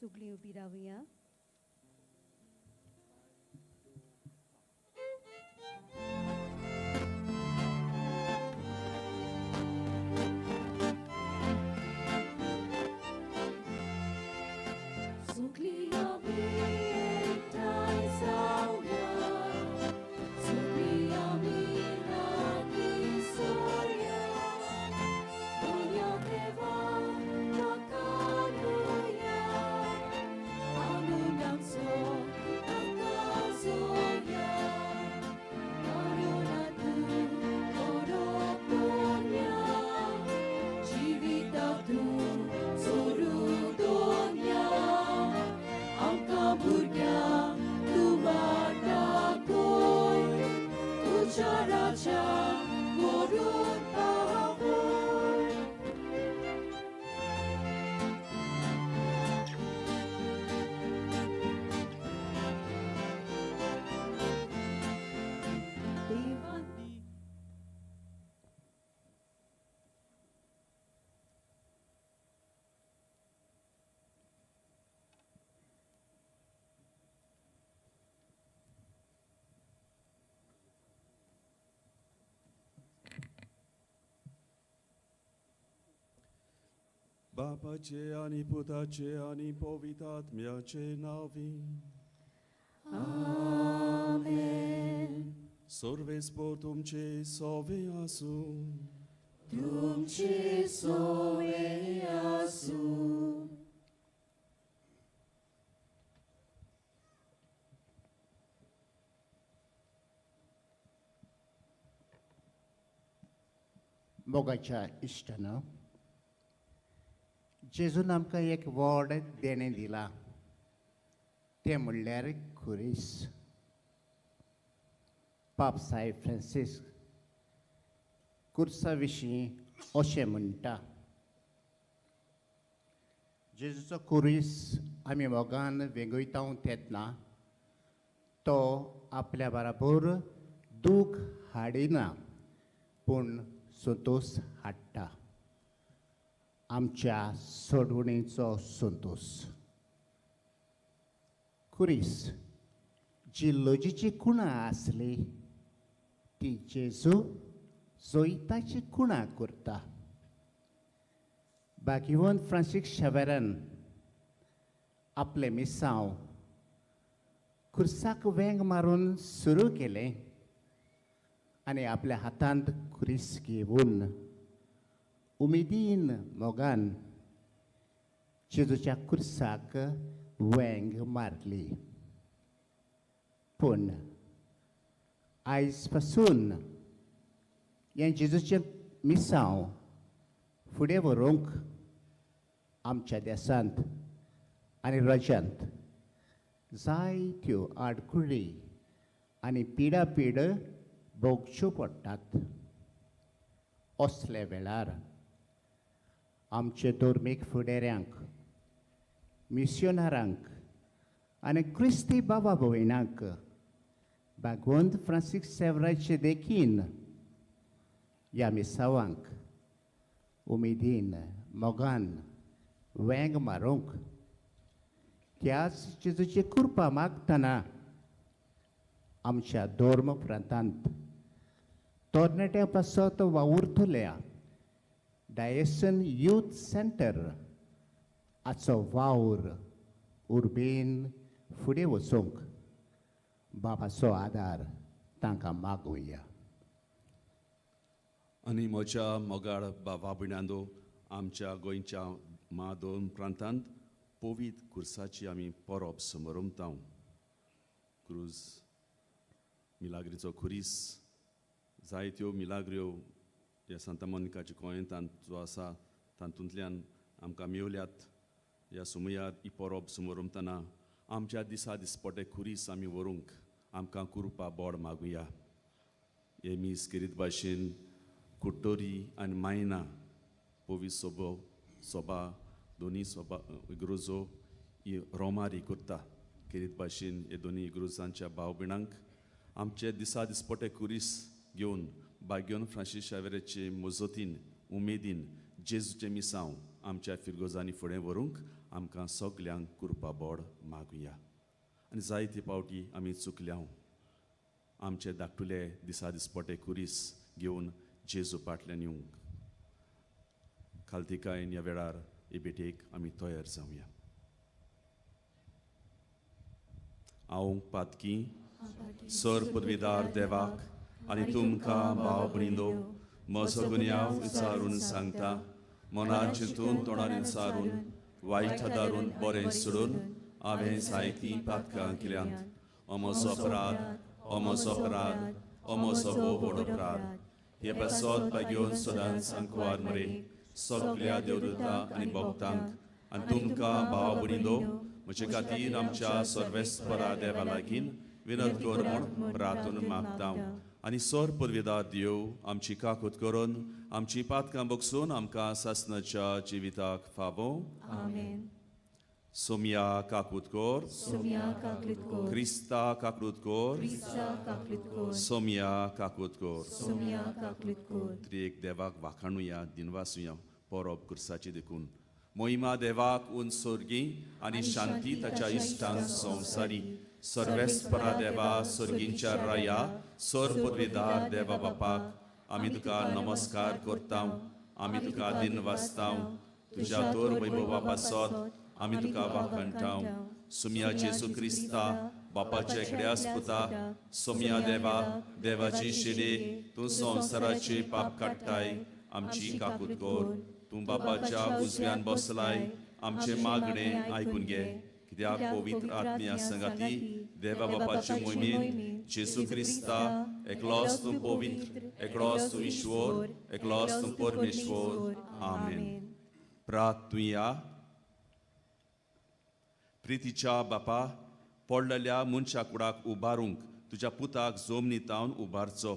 सगळीं उबी रावया. सगळीं आमी एकठांय जावया. सगळीं आमी लागीं सरया. दोनया देवा नाकारुया. आनंदाचो नाकाजोया. कारुणातून परतोया. जिवितातून सोडून आमकां भुरग्यांक तूं वाटाकोय. तुज्या राजा व्हरून पावय. देवान बापाचे आणि पुताचे आणि पवित्रात्म्याचे नावी. आमेन. सर्वेस्पर तुमचे सोवे आसूं. तुमचे सोवे आसूं. मोगाच्या इश्टानं जेजून आमकां एक व्हड देणें दिलां तें म्हणल्यार खुरीस. पाप साहेब फ्रांसीस खुर्सा विशीं अशें म्हणटा. जेजूचो खुरीस आमी मोगान वेगयताव तेन्ना तो आपल्या बराबर दूख हाडिना पूण संतोश हाडटा. आमच्या सोडवणेचो संतोश. खुरीस जी लजीची खुणां आसली ती जेजू जोईताची खुणां करता. भाग्यवंत फ्रांसीस शेवेरान आपले मिसांव खुर्साक वेंग मारून सुरू केलें आनी आपल्या हातांत खुरीस घेवन उमेदीन मोगान जेजूच्या खुर्साक वेंग मारली. पूण आयज पासून हें जेजूचें मिसांव फुडें व्हरूंक आमच्या देसांत आनी राज्यांत जायत्यो आडखुळी आनी पिडापीड भोगच्यो पडटात. असले वेळार आमचे धर्मीक फुडाऱ्यांक, मिशनरांक आनी क्रिस्ती बाबा भयणांक भागवंत फ्रांसीस सेवराचे देखीन ह्या मिसावांक उमेदीन मोगान वेंग मारूंक त्याच जेजूची कृपा मागतना आमच्या धर्म प्रांतांत तरणाट्यां पासत वावुरतल्या डायसन यूथ सेंटर हाचो वावर उर्बेन फुडें वचूंक बाबाचो आदार तांकां मागुया. आनी म्हज्या मोगाळ भावा भयणांनो, आमच्या गोंयच्या दोन प्रांतांत पवित्र खुर्साची आमी परब समरमताव. क्रूज मिलाग्रीचो खुरीस जायत्यो मिलाग्र्यो ह्या सांता मोनिकाच्या गोंयांत जो आसा तातूंतल्यान आमकां मेवल्यात. ह्या सुमयार ही परब समरमतना आमच्या दिसा दिसपटे खुरीस आमी व्हरूंक आमकां कृपा बोड मागुया. हे मीस करीत भाशेन कुट्टोरी आनी मायना पवित्र सोबा दोनी सोबा इग्रोजो ही रोमारी करता. करीत भाशेन हे दोनी इग्रोजांच्या भाव भयणांक आमचे दिसा दिसपटे खुरीस घेवन भाग्यवन फ्रांसीस शेवेराचे मजतीन उमेदीन जेजूचे मिसांव आमच्या फिरगोजांनी फुडें व्हरूंक आमकां सगल्यांक कृपा बोड मागुया. आनी जायते पावटी आमी चुकल्या आमचे धाकटुले दिसा दिसपटे कुरीस घेवन जेजू फाटल्यान येवंक. खालतिकायेन ह्या वेळार हे भेटेक आमी तयार जावया. हांव पातकी सर पदवीदार देवाक आनी तुमकां भाव भयणींनो म्हजो गुन्यांव विचारून सांगता. मनान चिंतून तोंडान विचारून वायट दारून बरें सोडून हांवें जायतीं पातकां केल्यांत. हो म्हजो अपराध, हो म्हजो अपराध, हो म्हजो व्हड अपराध. हे बेसोद घेवन सदांच सांकवार मरे सगल्या देवदूतां आनी भक्तांक आनी तुमकां भाव भयणींनो म्हजे खातीर आमच्या सर्वेस्परा देवा लागीं विनत कर म्हूण प्रार्थना मागता. आनी सर पदवीदार देव आमची काकूत करून आमची पातकां बगसून आमकां सासणाच्या जिविताक फावो. आमेन. सोम्या काकूत कोर, सोम्या काकलीत कोर, क्रिस्ता काकूत कोर, क्रिस्ता काकलीत कोर, सोम्या काकूत कोर. सोम्या काकलीत कोर. त्रिएक देवाक वाखाणुया दिनवासुया परब कुर्साची देखून. मोहिमा देवाक उन सोर्गी आनी शांती ताच्या इश्टांक संवसारी. सर्वेस्परा देवा सोर्गींच्या राया सर पदवीदार देवा बापाक आमी तुका नमस्कार करता. आमी तुका दिन वाचता. तुज्या तोर वैभवा पासत आमी तुका वाखाणटा. सुम्या जेजू क्रिस्ता बापाचे एकड्यास पुता सोम्या देवा देवाची शिडे तूं संवसाराचे पाप काडटाय आमची काकूत कोर. तूं बापाच्या उजव्यान बसलाय आमचे मागणे आयकून घे. कित्याक पवित्र आत्म्या संगाती देवा बापाचे मोहिमेन जेजू क्रिस्ता एकलोच तूं पवित्र, एकलोच तूं ईश्वर, एकलोच तूं परमेश्वर. आमेन. प्रार्थुया. प्रितीच्या बापा पडलेल्या मनशा कुडाक उबारूंक तुज्या पुताक जमनीतावन उबारचो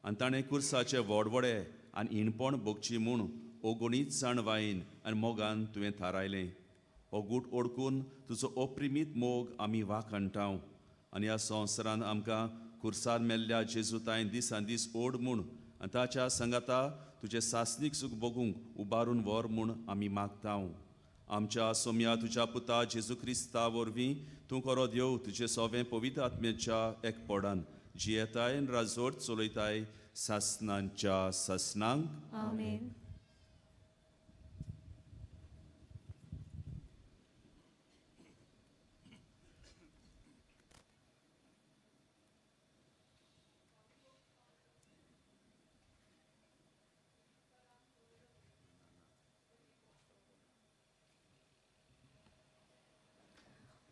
आनी ताणें कुर्साचे व्हडवडे आनी इणपण भोगची म्हूण ओगोणीत जाणवायेन आनी मोगान तुवें थारायलें. हो गूट ओळखून तुजो अप्रिमीत मोग आमी वाखाणटाव. आनी ह्या संवसारान आमकां कुर्सार मेल्ल्या जेजूताय दिसान दीस ओड म्हूण आनी ताच्या संगाता तुजें सासणीक सूख बगूंक उबारून व्हर म्हूण आमी मागताव. आमच्या सोम्या तुज्या पुता जेजू क्रिस्ता वरवीं तूं खरो देव तुजें सोवें पवित्र आत्म्याच्या एकपडान जियेताय आनी राजवट चलयताय सासणांच्या सासणांक. आमेन.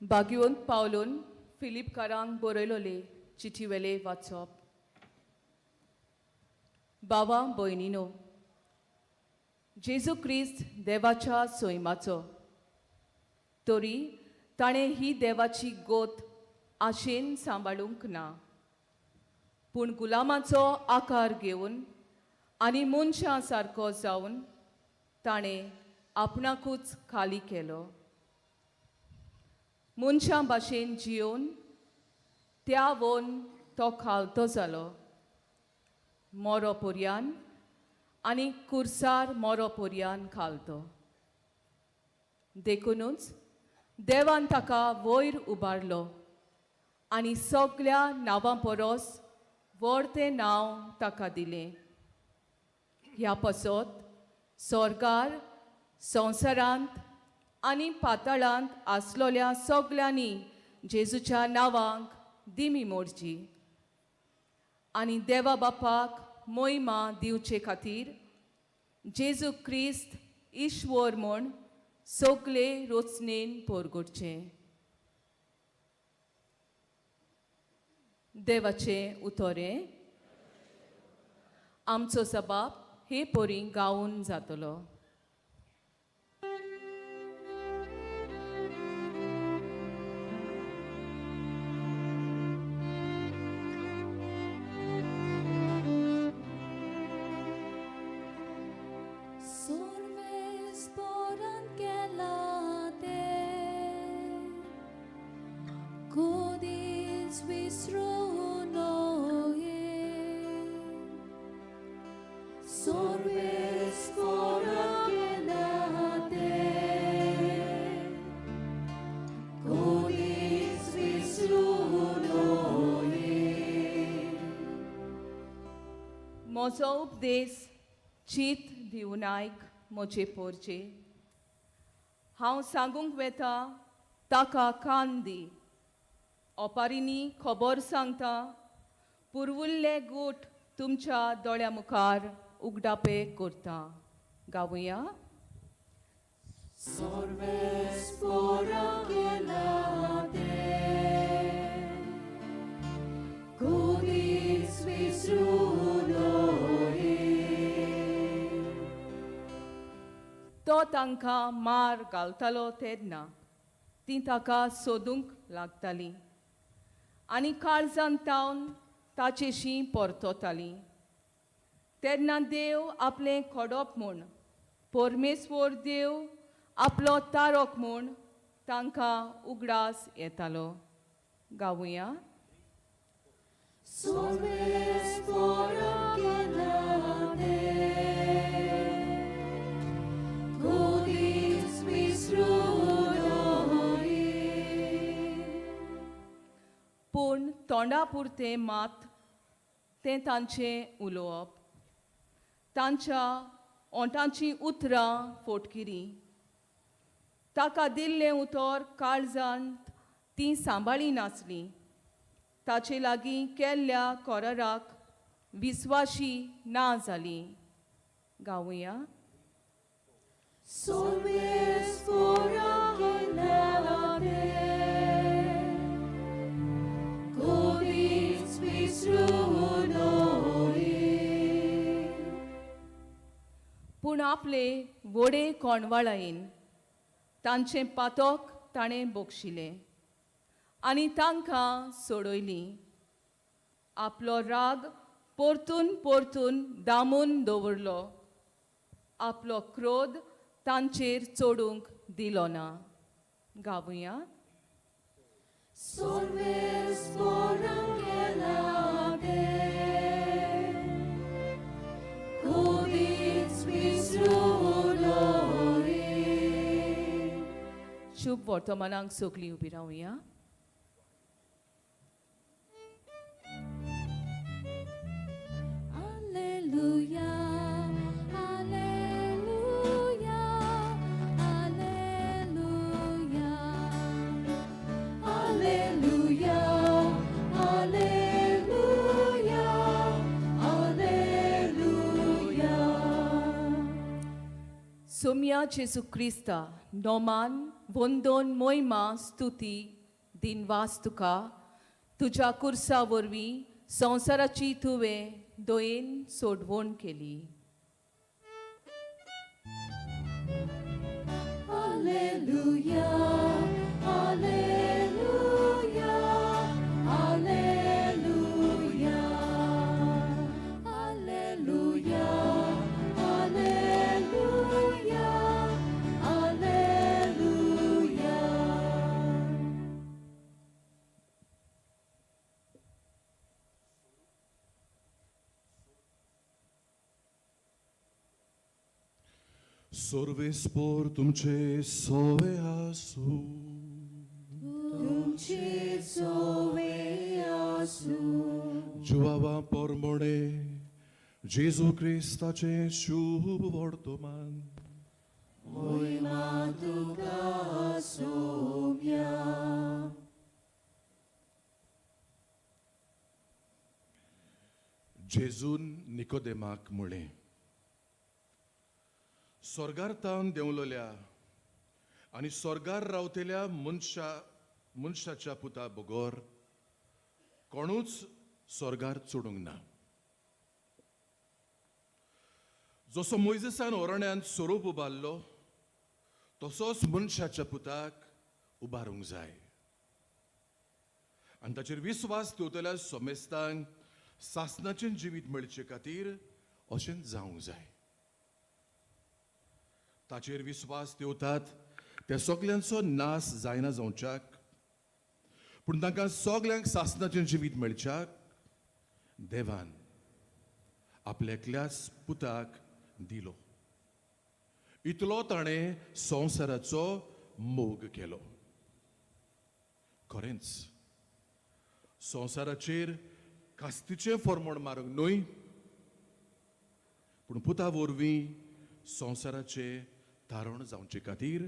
भाग्यवंत पावलोन फिलिपकारांक बरयलोले चिठी वेले वाचप. बावा भयणीनो, जेजू क्रिस्त देवाच्या सैमाचो, तरी ताणें ही देवाची गोत आशेन सांबाळूंक ना, पूण गुलामाचो आकार घेवन आनी मनशां सारको जावन ताणें आपणाकूच खाली केलो. मनशां भाशेन जियोन त्या वन तो खालतो जालो, मोरो पर्यान आनी कुर्सार मोरो पर्यान खालतो. देखूनच देवान ताका वयर उबारलो आनी सगल्या नांवां परस व्हड तें नांव ताका दिलें. ह्या पासत स्वर्गार, संवसारांत आनी पाताळांत आसलोल्या सगल्यांनी जेजूच्या नांवांक दिमी मोडची. आनी देवा बापाक मोहिमा दिवचे खातीर जेजू क्रिस्त ईश्वर म्हूण सगले रोचनेन पोरगोडचे. देवाचें उतोरें. आमचो जबाब हे पोरी गावन जातलो. Sorves por aquella म्हजो उपदेश चित दिवन आयक म्हजे पोरचे. हांव सांगूंक वेता ताका कान दी. ओपारींनी खबर सांगता पुरवुल्ले गूट तुमच्या दोळ्या मुखार उगडापे करता. गावुया. तो तांकां मार घालतालो तेन्ना ती ताका सोदूंक लागताली आनी काळजान तावन ताचेशी परतोताली. तेन्ना देव आपलें खोडोप म्हूण परमेश्वर देव आपलो तारोक म्हूण तांकां उगडास येतालो. गावुया. पूण तोंडा पुरतें मात तें तांचें उलोवप, तांच्या ओंठांची उतरां फोटकिरी, ताका दिल्लें उतर काळजांत ती सांबाळी नासली, ताचे लागीं केल्ल्या कोराराक विस्वाशी ना जाली. गावुया. पूण आपले व्हडे कोणवाळायेन तांचें पातोक ताणें बोगशिलें आनी तांकां सोडयलीं. आपलो राग परतून परतून दामून दवरलो. आपलो क्रोध तांचेर चोडूंक दिलो ना. गावुया. शुभ वर्तमानांक सगळीं उबी रावुया. Alleluia, Alleluia, Alleluia, Alleluia, Alleluia, Alleluia. सोम्या जेसू क्रिस्ता नोमान वंदोन मोहिमा स्तुती दिनवास तुका तुज्या कुर्सा वरवीं संवसाराची तुवें दोयेन सोडवण केली. Alleluia, Alleluia, Alleluia, Alleluia, Alleluia, Alleluia. Sorvespor तुमचे सोवे आसू, तुमचे सोवे आसू, जुवावा पोरमोणे जेजू क्रिस्ताचे शुभ वर्तमान. मोहिमा तुका सोम्या. जेजून निकोदेमाक म्हळें, स्वर्गार तावन देंवलोल्या आनी स्वर्गार रावतेल्या मनशाच्या पुता बगोर कोणूच स्वर्गार चोडूंक ना. जसो मोइजेसान ओरण्यांत स्वरूप उबारलो तसोच मनशाच्या पुताक उबारूंक जाय आनी ताचेर विस्वास दवरतल्या सोमेस्तांक सासणाचें जिवीत मेळचे खातीर अशें जावंक जाय. ताचेर विस्वास दवरतात त्या सगल्यांचो नाश जायना जावच्याक, पूण तांकां सगल्यांक सासणाचें जिवीत मेळच्याक देवान आपल्या एकल्याच पुताक दिलो. इतलो ताणें संवसाराचो मोग केलो. खरेंच संवसाराचेर कास्तीचें फर्मोण मारूंक न्हय, पूण पुता वरवीं संवसाराचे तारण जावचे खातीर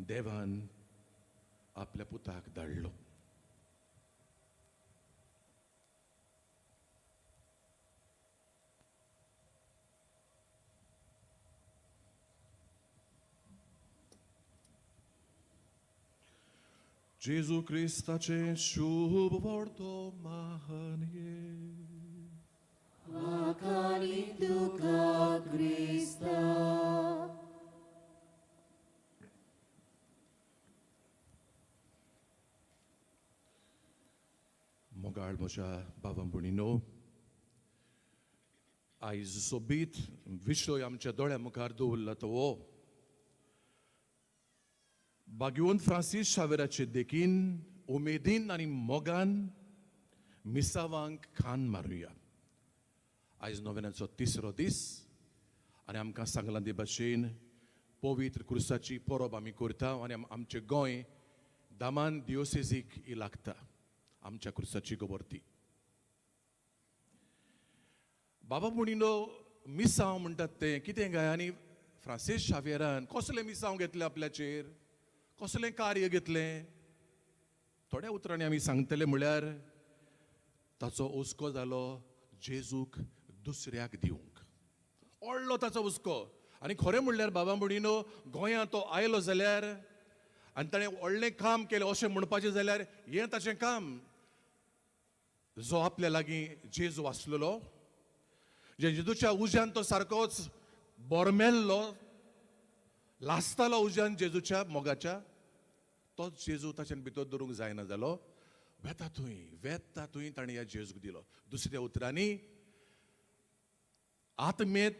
देवान आपल्या पुताक धाडलो. जेजू क्रिस्ताचे शुभ वर्तमान Konkani tuka Krista. मोगाळ म्हज्या भावां भयणीनो, आयज सोबीत विशय आमच्या दोळ्या मुखार दवरला तो हो बागयोन फ्रांसीस शावेराचे देखीन उमेदीन आनी मोगान मिसावांक खान मारुया. आयज नोवेनाचो 3रो दीस आनी आमकां सांगलां ते भाशेन पवित्र क्रुसाची परब आमी करता आनी आमचें गोंय दामान दिओसेसीक ही लागता आमच्या क्रुसाची गोबोरती. बाबा भयणीनो, मिसांव म्हणटात तें कितें काय आनी फ्रांसीस शावेरान कसलें मिसांव घेतलें आपल्याचेर, कसलें कार्य घेतलें? थोड्या उतरांनी आमी सांगतले म्हळ्यार ताचो हुस्को जालो जेजूक दुसऱ्याक दिवंक. व्हडलो ताचो हुस्को. आनी खरें म्हणल्यार बाबा भयणीनो, गोंयांत तो आयलो जाल्यार आनी ताणें व्हडलें काम केलें अशें म्हणपाचें जाल्यार हें ताचें काम. जो आपल्या लागीं जेजू आसलेलो, जे जेजूच्या उज्यान तो सारकोच बोरमेल्लो, लासतालो उज्यान जेजूच्या मोगाच्या, तोच जेजू ताच्यान भितर दवरूंक जायना जालो. वेता थंय ताणें ह्या जेजूक दिलो. दुसऱ्या उतरांनी आत्मेत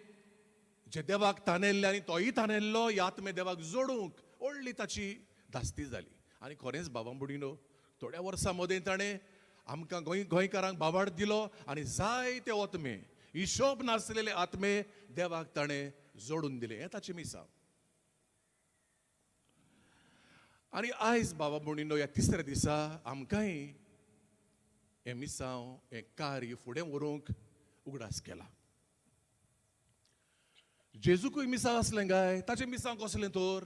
जे देवाक ताणेल्ले आनी तोय ताणेल्लो, ह्या आत्मे देवाक जोडूंक व्हडली ताची धास्ती जाली. आनी खरेंच बाबा भयणीनो, थोड्या वर्सां मदें ताणें आमकां गोंयकारांक बाबाड दिलो आनी जायते आत्मे, हिशोब नासलेले आत्मे देवाक ताणें जोडून दिले. हें ताचें मिसांव. आनी आयज बाबा भयणीनो, ह्या 3ऱ्या दिसा आमकांय हें मिसांव, हें कार्य फुडें व्हरूंक उगडास केला. जेजूकूय मिसांव आसलें काय? ताचें मिसांव कसलें तर?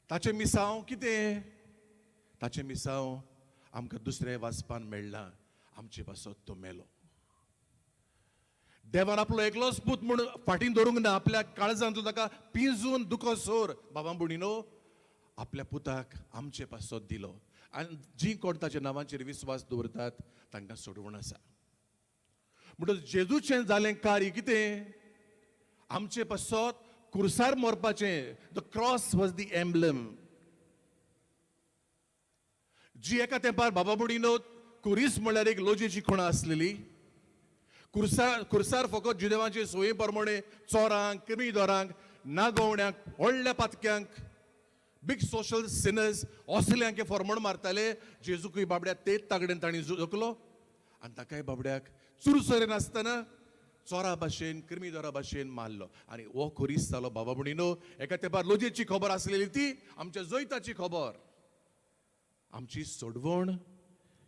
ताचें मिसांव कितें? ताचें मिसांव आमकां दुसऱ्या वाचपान मेळना. आमचे पासत तो मेलो. देवान आपलो एकलोच पूत म्हूण फाटीं दवरूंक ना. आपल्या काळजांतलो ताका पिंजून दुखोसोर बाबा भयणीनो आपल्या पुताक आमचे पासत दिलो. आनी जी कोण ताच्या नांवाचेर विस्वास दवरतात तांकां सोडवण आसा. म्हणटच जेजूचें जालें कार्य कितें? आमचे पासत क्रुसार मरपाचें. The cross was the emblem. जी एका तेंपार बाबा भयणीनो कुरीस म्हळ्यार एक लोजेची खुणा आसलेली. खुर्सार फकत जुदेवांचे सोये प्रमाणे चोरांक, क्रिमीदोरांक, नागोवण्यांक, व्हडल्या पातक्यांक, बिग सोशल सिनर्स असल्यांक फॉर्मण मारताले. जेजूकूय बाबड्या तेच तागडेन तांणी झोकलो आनी ताकाय बाबड्याक चुरसरे नासतना चोरा भाशेन, क्रिमीदोरा भाशेन मारलो. आनी हो खुरीस जालो बाबा भयणीनो. एका तेंपार लोजेची खबर आसलेली ती आमच्या जैताची खबर. आमची सोडवण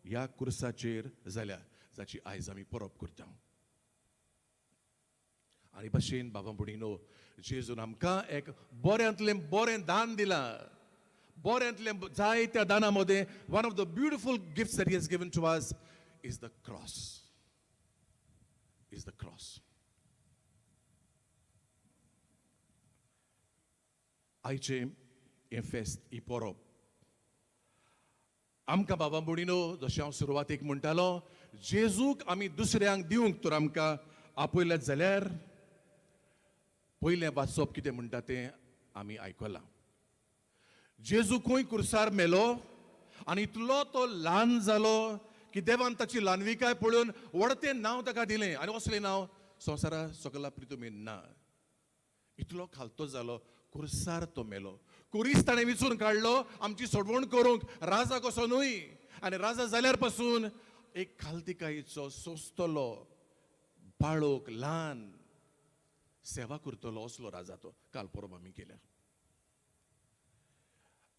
ह्या क्रुसाचेर जाल्या, जाची आयज आमी परब करता. आनी भाशेन बाबा भयणीनो, जेजून आमकां एक बऱ्यांतलें बरें दान दिलां. बऱ्यांतलें जायत्या दाना मदें one of the beautiful gifts that he has given to us is the cross. Is the cross. आयचें हें फेस्त, ही परब आमकां बाबा भयणीनो, जशें हांव सुरवातेक म्हणटालो, जेजूक आमी दुसऱ्यांक दिवंक तर आमकां आपयल्यात जाल्यार पयलें वाचप कितें म्हणटा तें आमी आयकलां. जेजूकूय क्रुसार मेलो आनी इतलो तो ल्हान जालो की देवान ताची ल्हानविकाय पळोवन व्हडतें नांव ताका दिलें. आनी असलें नांव संवसारा सकला प्रितुमेन ना. इतलो खालतो जालो, क्रुसार तो मेलो. कुरीस ताणें विचून काडलो आमची सोडवण करूंक. राजा कसो न्हय. आनी राजा जाल्यार पासून एक खालतिकायेचो सोंसतलो, बाळोक, ल्हान सेवा करतलो असलो राजा तो. काल परब आमी केल्या.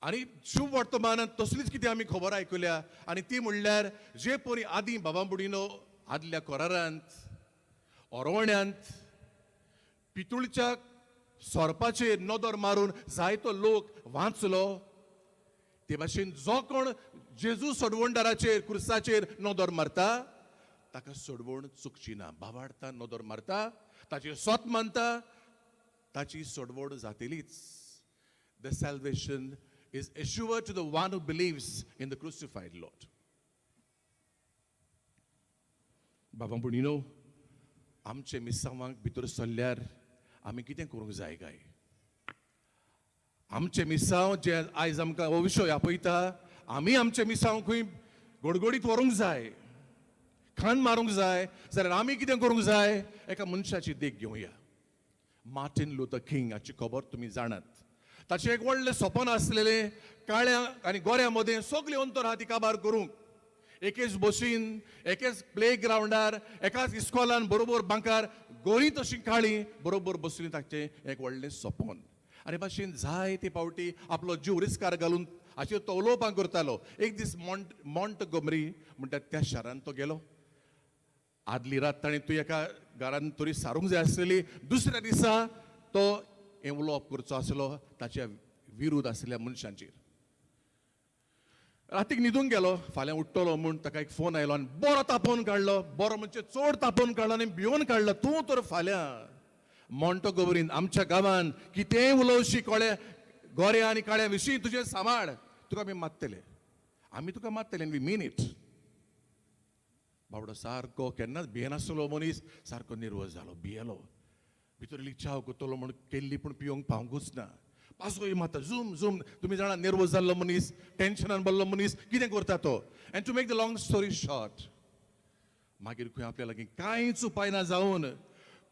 आनी शुभ वर्तमानांत तसलीच कितें आमी खबर आयकल्या. आनी ती म्हणल्यार जे परी आदीं बाबा भयणीनो आदल्या कोरारांत ओरवण्यांत पितूळच्या सोरपाचेर नदर मारून जायतो लोक वाचलो ते भाशेन जो कोण जेजू सोडवणदाराचेर क्रुसाचेर नदर मारता ताका सोडवण चुकची ना. भावार्था नदर मारता ताचेर सोत मानता ताची सोडवण जातलीच. The salvation is assured to the one who believes in the crucified Lord. बाबा भुणीनो, आमचे मिसांवांक भितर सरल्यार आमी कितें करूंक जाय काय? आमचे मिसांव जे आयज आमकां हो विशय आपयता, आमी आमचे मिसांव खंय गडगडीत व्हरूंक जाय, खाण मारूंक जाय जाल्यार आमी कितें करूंक जाय? एका मनशाची देख घेवया. मार्टिन लुथर किंग हाची खबर तुमी जाणात. ताचें एक व्हडलें सपन आसलेलें काळ्या आनी गोऱ्या मदें सगळीं अंतर आहा ती काबार करूंक. एकेच बशीन, एकेच प्ले ग्रावंडार, एकाच इस्कॉलान बरोबर बांकार गोरी तशी काळी बरोबर बसली ताचें एक व्हडलें सपन. आनी भाशेन जायते फावटी आपलो जीव रिस्कार घालून हाचेर तो उलोवपाक करतालो. एक दीस मॉन्टगोमरी म्हणटात त्या शारांत तो गेलो. आदली रात ताणें तूं एका घरान तरी सारूंक जाय आसलेली. दुसऱ्या दिसा तो हें उलोवप करचो आसलो ताच्या विरुद्ध आसलेल्या मनशांचेर. रातीक न्हिदूंक गेलो, फाल्यां उठ्ठलो म्हूण ताका एक फोन आयलो आनी बरो तापोवन काडलो. बरो म्हणजे चड तापोवन काडलो आनी भिवून काडलो. तूं तर फाल्यां मॉन्टगोमरीन आमच्या गांवांत कितेंय उलोवशी कोळ्या गोऱ्या आनी काळ्या विशीं तुजें सांबाळ, तुका आमी मारतले. आमी तुका मारतले आनी वी मीन इट. बाबडो सारको केन्नाच भियेनासलो मनीस सारको निर्वस जालो, भियेलो. भितर इल्ली चाव करतलो म्हूण केल्ली पूण पिवंक पावंकूच ना. पासोय माता झूम झूम. तुमी जाणा निर्वस जाल्लो मनीस, टेन्शनान भरलो मनीस कितें करता तो. And to make the long story short, मागीर खंय आपल्या लागीं कांयच उपाय ना जावन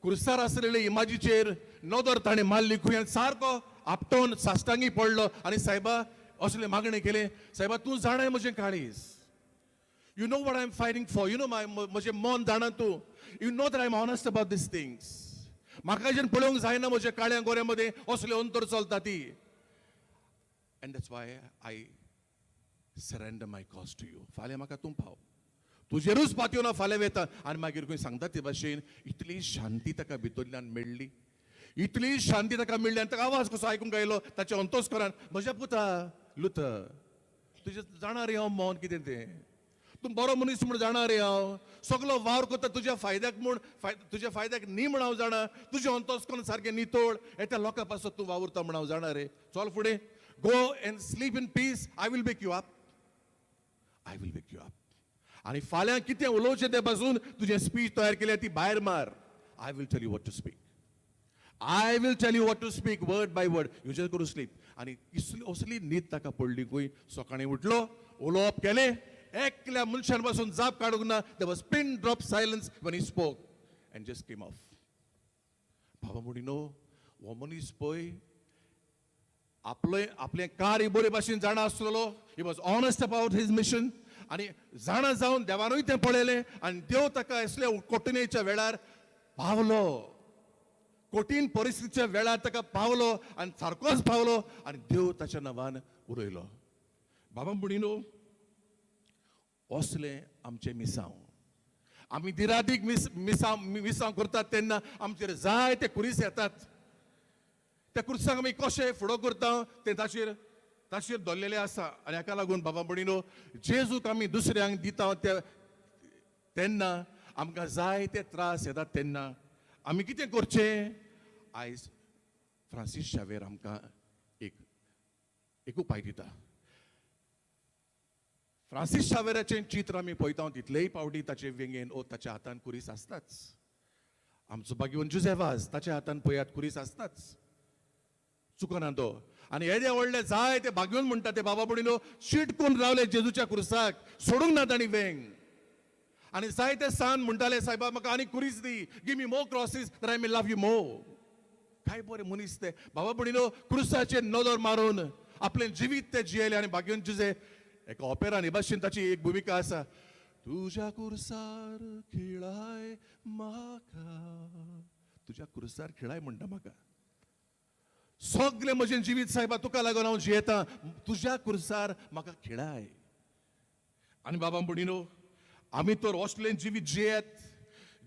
क्रुसार आसलेले इमाजीचेर नदर ताणें मारली खंय सारको आपटोवन साश्टांगी पडलो आनी सायबा असले मागणें केलें, सायबा तूं जाणाय म्हजें काळीज. You know what I'm fighting for. You know म्हजें मन जाणा तूं. You know that I'm honest about these things. म्हाका जेन पळोवंक जायना म्हज्या काळ्या गोऱ्या मदें असले अंतर चलता ती. And that's why I surrender my cause to you. फाल्यां म्हाका तूं पाव. तुजेरूच पातयो ना फाल्यां वेता. आनी मागीर खंय सांगता ते भाशेन इतली शांती ताका भितरल्यान मेळ्ळी. इतली शांती ताका मेळ्ळी आनी ताका आवाज कसो आयकूंक आयलो ताच्या अंतस्करान, म्हज्या पुता लुथर, तुजें जाणा रे हांव मन कितें तें. तूं बरो मनीस म्हूण जाणा रे हांव. सगलो वावर करता तुज्या फायद्याक म्हूण, तुज्या फायद्याक न्ही म्हूण हांव जाणा. तुजें अंतस्करण सारकें नितळ. येत्या लोकां पासत तूं वावुरता म्हूण हांव जाणा रे. चल फुडें. Go and sleep in peace. I will wake you up. I will wake you up. आनी फाल्यां कितें उलोवचें ते पासून तुजें स्पीच तयार केल्या ती भायर मार. I will tell you what to speak. I will tell you what to speak word by word. You just go to sleep. आनी असली न्हीद ताका पडली खंय. सकाळीं उठलो, उलोवप केलें. एकल्या मनशान पासून जाप काडूंक ना. There was pin drop silence when he spoke and just came off. भावा भयणीनो, हो मनीस पळय आपलें कार्य बरे भाशेन जाणा आसलेलो. He was honest about his mission. आनी जाणा जावन देवानूय तें पळयलें आनी देव ताका असल्या कठिणेच्या वेळार पावलो. कठीण परिस्थितीच्या वेळार ताका पावलो आनी सारकोच पावलो आनी देव ताच्या नांवान उरयलो. बाबा भयणीनो, असले आमचे मिसांव. आमी दिरादीक मिसांव करतात तेन्ना आमचेर जाय ते कुरीस येतात. त्या कुर्साक आमी कशें फुडो करता तें ताचेर दल्लेलें आसा. आनी हाका लागून बाबा भयणीनो, जेजूक आमी दुसऱ्यांक दिता तेन्ना आमकां जाय ते त्रास येतात तेन्ना आमी कितें करचें? आयज फ्रांसीस शावेर आमकां एक उपाय दिता. फ्रांसीस शावेराचें चित्र आमी पळयता तितलेय फावटी ताचे वेंगेन ताच्या हातान कुरीस आसताच. आमचो भाग्यवन जुझेवाज ताच्या हातान पळयात कुरीस आसताच. चुकना तो. आनी येदे व्हडले जाय ते भाग्यवन म्हणटा ते बाबा भयणीनो चिटकून रावले जेजूच्या कुर्साक. सोडूंक ना तांणी वेंग. आनी जाय ते सान म्हणटाले, सायबा म्हाका आनी कुरीस दी. Give me more crosses that I may love you more. काय बरे मनीस ते. बाबा भयणीनो, क्रुसाचेर नदर मारून आपलें जिवीत ते जियेले. आनी भाग्यवन जुझे एका ऑपेरान हे भाशेन ताची एक भुमिका आसा. तुज्या कुर्सार खिळाय म्हाका. तुज्या कुर्सार खिळाय म्हणटा म्हाका. सगळें म्हजें जिवीत सायबा तुका लागून हांव जियेतां. तुज्या कुर्सार म्हाका खिळाय. आनी बाबा भयणीनो, आमी तर असलें जिवीत जियेत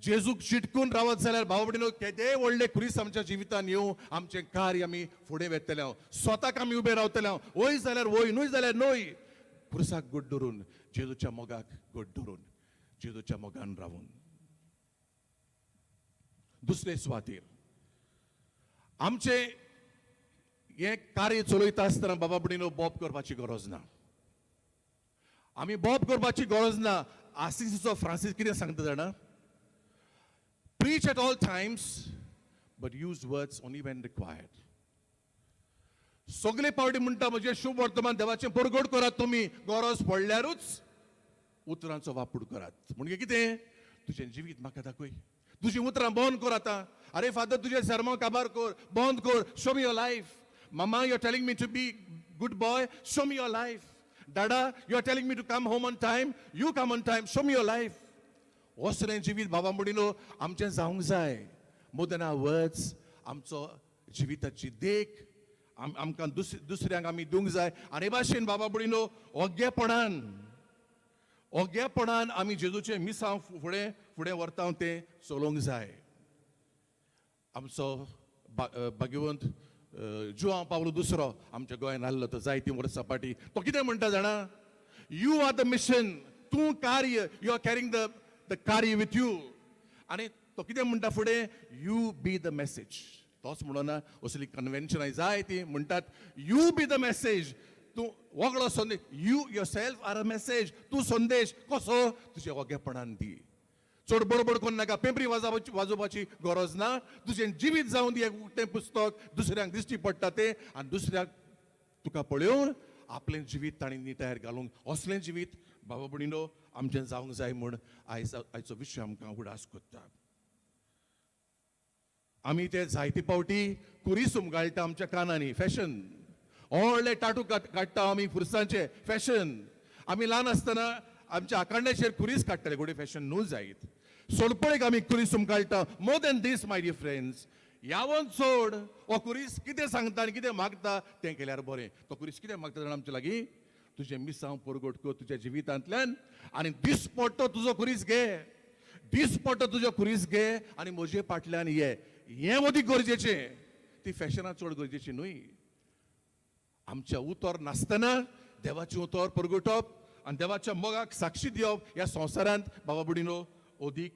जेजूक चिटकून रावत जाल्यार भाव भयणीनो केदेय व्हडले क्रिस आमच्या जिवितान येवं आमचें कार्य आमी फुडें व्हेतले स्वताक आमी उबे रावतले वय जाल्यार वय न्हय जाल्यार न्हय क्रुसाक घट धरून जेजूच्या मोगाक घट धरून जेजूच्या मोगान रावून. दुसरे सुवातेर आमचे हे कार्य चलयता आसतना बाबा भयणीनो बोब करपाची गरज ना. आमी बोब करपाची गरज ना. आसिसीचो फ्रांसीस कितें सांगता जाणा, preach at all times but use words only when required. सगळे पावटी म्हणटा म्हणजे शुभ वर्तमान देवाचें परगट करात तुमी, गरज पडल्यारूच उतरांचो वापर करात. म्हणजे कितें तुजें जिवीत म्हाका दाखय, तुजी उतरां बंद कर आतां. अरे फादर तुजें सर्मां काबार कर, बंद कर, show me your life. Mama, you're telling me to be good boy, show me your life. Dada, you're telling me to come home on time, you come on time, show me your life. असलें जिवीत बाबा म्हणिनो आमचें जावंक जाय. More than आवर words, आमचो जिविताची देख आमकां दुसऱ्यांक आमी दिवंक जाय. आनी भाशेन बाबा म्हणिनो ओग्यापणान आमी जेजूचें मिसांव फुडें व्हरता तें चलोवंक जाय. आमचो भाग्यवंत जुआंव पावलो दुसरो आमच्या गोंयांत आसलो तो जायतीं वर्सां फाटीं. तो कितें म्हणटा जाणा, यू आर द मिशन, तूं कार्य, यू आर कॅरिंग द कार्य विथ यू. आनी तो कितें म्हणटा फुडें, यू बी द मेसेज. तोच म्हणना असली कन्वेन्शनां जाय ती म्हणटात यू बी द मेसेज. तूं वगळो संदेश, you your self are a message. तूं संदेश कसो तुज्या ओग्यापणान दी. चड बडबड करून नाका, पेंपरी वाजोवपाची गरज ना. तुजें जिवीत जावन दी. एक उक्तें पुस्तक दुसऱ्यांक दिश्टी पडटा तें आनी दुसऱ्याक तुका पळयोवन आपलें जिवीत ताणी निटायर घालूंक, असलें जिवीत बाबा भयणीनो आमचें जावंक जाय म्हूण आयचो विशय आमकां उडास कोत्ता. आमी ते जायते पावटी कुरीस उमगाळटा आमच्या कानांनी, फॅशन. व्हडले टाटू काडटा आमी फुरसांचे, फॅशन. आमी ल्हान आसतना आमच्या आकांड्याचेर कुरीस काडटाले, गोडे फॅशन न्हू जायत. सोडपळेक आमी कुरीस उमगाळटा. मोर दॅन दीस माय डियर फ्रेंड्स, यावन चड हो कुरीस कितें सांगता आनी कितें मागता तें केल्यार बरें. तो कुरीस कितें मागता जाणा आमचे लागीं, तुजें मिसांव परगट कर तुज्या जिवितांतल्यान आनी दिसपट्टो तुजो कुरीस घे, दिसपट्टो तुजो कुरीस घे आनी म्हजे फाटल्यान ये. हें मदीं गरजेचें, ती फॅशनां चड गरजेची न्हय. आमच्या उतर नासतना देवाचें उतर परगटप आनी देवाच्या मोगाक साक्षी दिवप ह्या संवसारांत बाबा भयणीनो अदीक